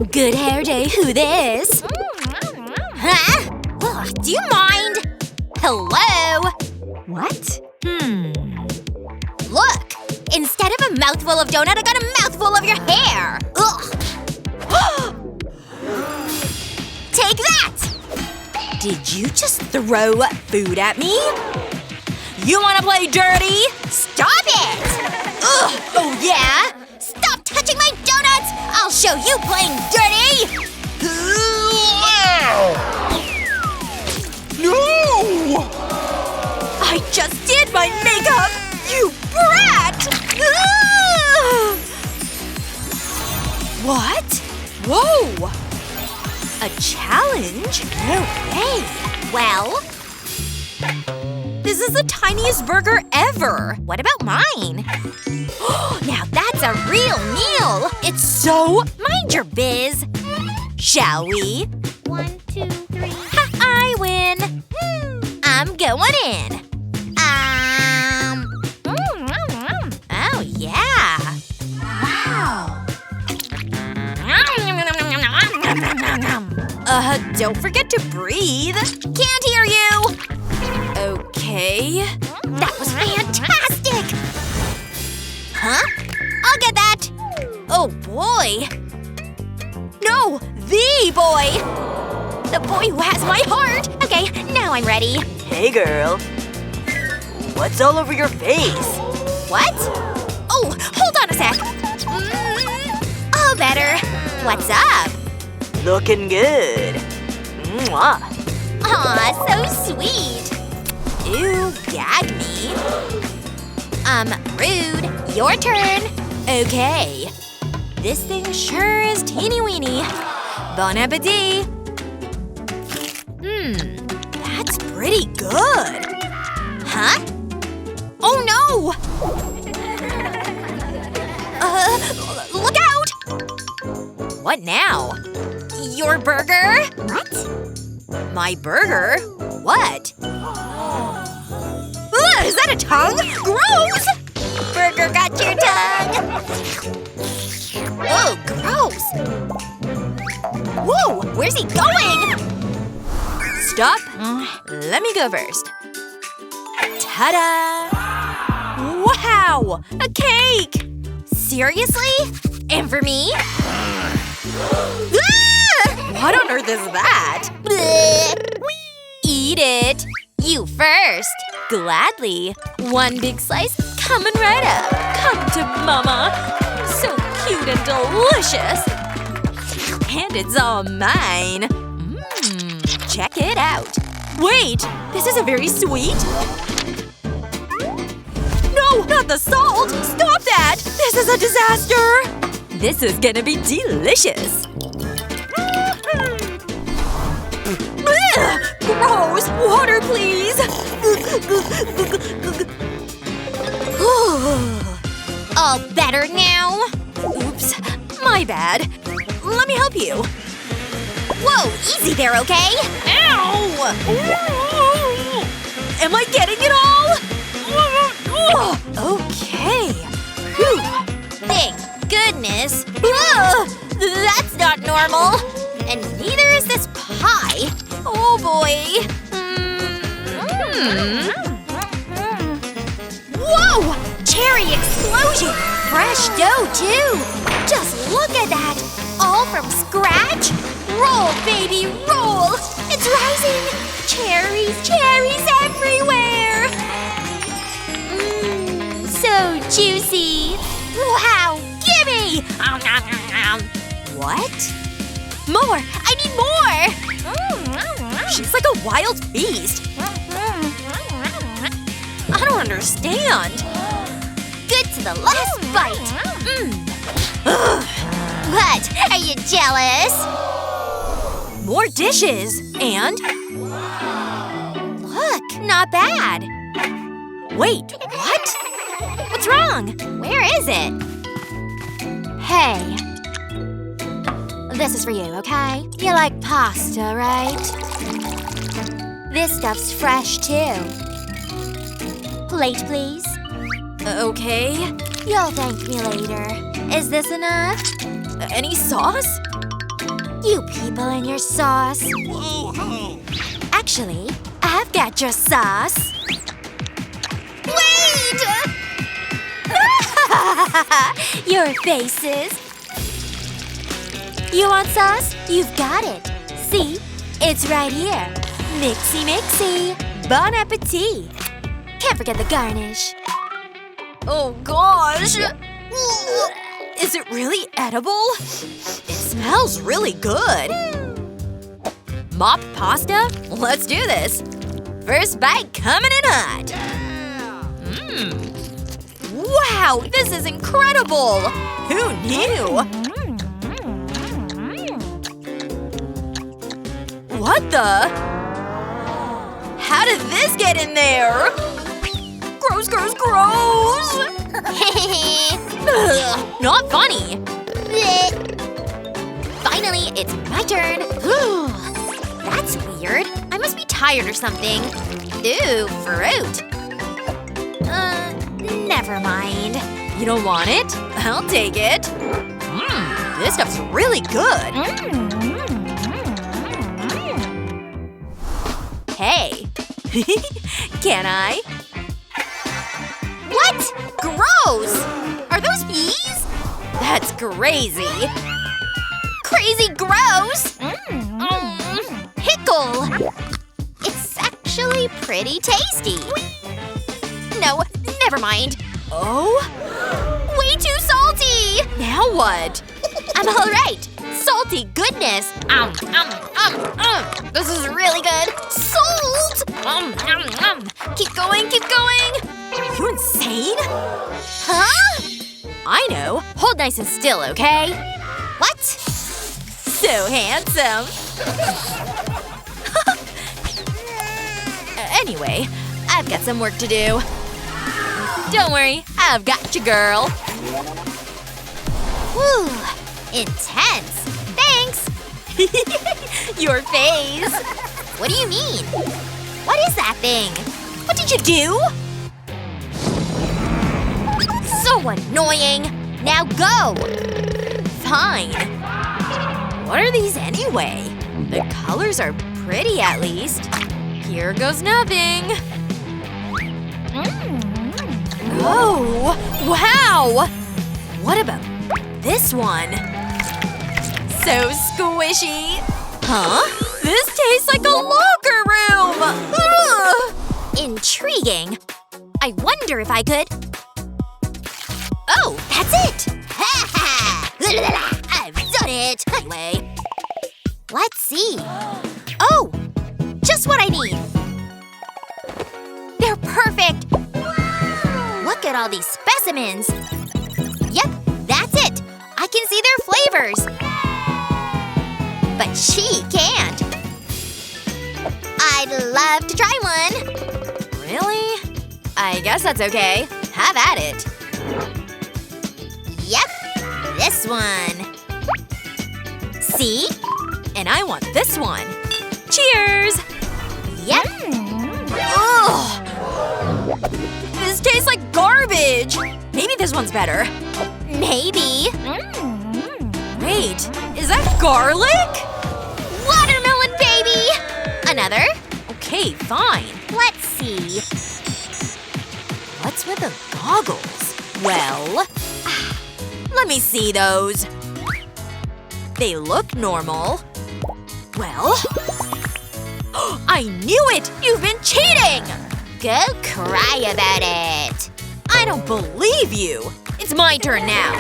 Good hair day, who this? Huh? Ugh, do you mind? Hello? What? Look! Instead of a mouthful of donut, I got a mouthful of your hair! Ugh! Take that! Did you just throw food at me? You wanna play dirty? Stop it! Ugh! Oh yeah? Stop touching my donuts! I'll show you playing dirty! No! I just did my makeup! You brat! What? Whoa! A challenge? No way! Well… This is the tiniest burger ever! What about mine? Now that's a real meal! It's so… Mind your biz! Shall we? 1, 2, 3… Ha! I win! I'm going in! Oh yeah! Wow! Don't forget to breathe! Can't hear you! Okay… That was fantastic! Huh? I'll get that! Oh boy! No! The boy! The boy who has my heart! Okay, now I'm ready. Hey, girl. What's all over your face? What? Oh, hold on a sec. All better. What's up? Looking good. Mwah. Aw, so sweet. Ew, gag me. Rude. Your turn. Okay. This thing sure is teeny-weeny. Bon appetit. That's pretty good. Huh? Oh no! Look out! What now? Your burger? What? My burger? What? Ugh, is that a tongue? Gross! Burger got your tongue! Oh, gross! Whoa! Where's he going? Stop. Let me go first. Ta-da! Wow! A cake! Seriously? And for me? What on earth is that? Eat it! You first! Gladly. One big slice coming right up. Come to mama. So cute and delicious. And it's all mine. Check it out. Wait! This isn't very sweet. No! Not the salt! Stop that! This is a disaster! This is gonna be delicious. Gross! Water, please! All better now? Oops. My bad. Let me help you. Whoa! Easy there, okay? Ow! Am I getting it all? Okay. Whew. Thank goodness. That's not normal. And neither is this pie. Oh boy. Whoa! Cherry explosion! Fresh dough, too! Just look at that! All from scratch? Roll, baby, roll! It's rising! Cherries, cherries everywhere! So juicy! Wow! Gimme! What? More! I need more! She's like a wild beast. I don't understand. Good to the last bite. What? Are you jealous? More dishes. And… Look, not bad. Wait, what? What's wrong? Where is it? Hey. This is for you, okay? You like pasta, right? This stuff's fresh, too. Plate, please. Okay. You'll thank me later. Is this enough? Any sauce? You people and your sauce. Actually, I've got your sauce. Wait! Your faces. You want sauce? You've got it. See? It's right here. Mixy mixy. Bon appetit. Can't forget the garnish. Oh gosh. Is it really edible? It smells really good. Mop pasta? Let's do this. First bite coming in hot. Wow, this is incredible! Who knew? What the? How did this get in there? Gross, gross, gross! Ugh, not funny. Finally, it's my turn. That's weird. I must be tired or something. Ooh, fruit. Never mind. You don't want it? I'll take it. This stuff's really good. Hey. Can I? What? Gross! Are those bees? That's crazy. Crazy gross! Pickle! It's actually pretty tasty. No, never mind. Oh? Way too salty! Now what? I'm alright. Salty goodness. This is really good. Salt! Keep going, keep going. Are you insane? Huh? I know. Hold nice and still, okay? What? So handsome. Anyway, I've got some work to do. Don't worry, I've got you, girl. Whew, intense. Thanks. Your face. What do you mean? What is that thing? What did you do? So annoying. Now go. Fine. What are these anyway? The colors are pretty at least. Here goes nothing. Oh, wow! What about this one? So squishy. Huh? This tastes like a locker room! Ugh. Intriguing. I wonder if I could… Oh, that's it! Ha ha! I've done it! Anyway. Let's see. Oh! Just what I need. They're perfect! Look at all these specimens! Yep, that's it! I can see their flavors! But she can't! I'd love to try one! Really? I guess that's okay. Have at it. Yep, this one. See? And I want this one. Cheers! Yep. Ugh! This tastes like garbage! Maybe this one's better. Maybe. Wait, is that garlic? Watermelon, baby! Another? Okay, fine. Let's see. What's with the goggles? Well… let me see those. They look normal. Well… I knew it! You've been cheating! Go cry about it. I don't believe you. It's my turn now.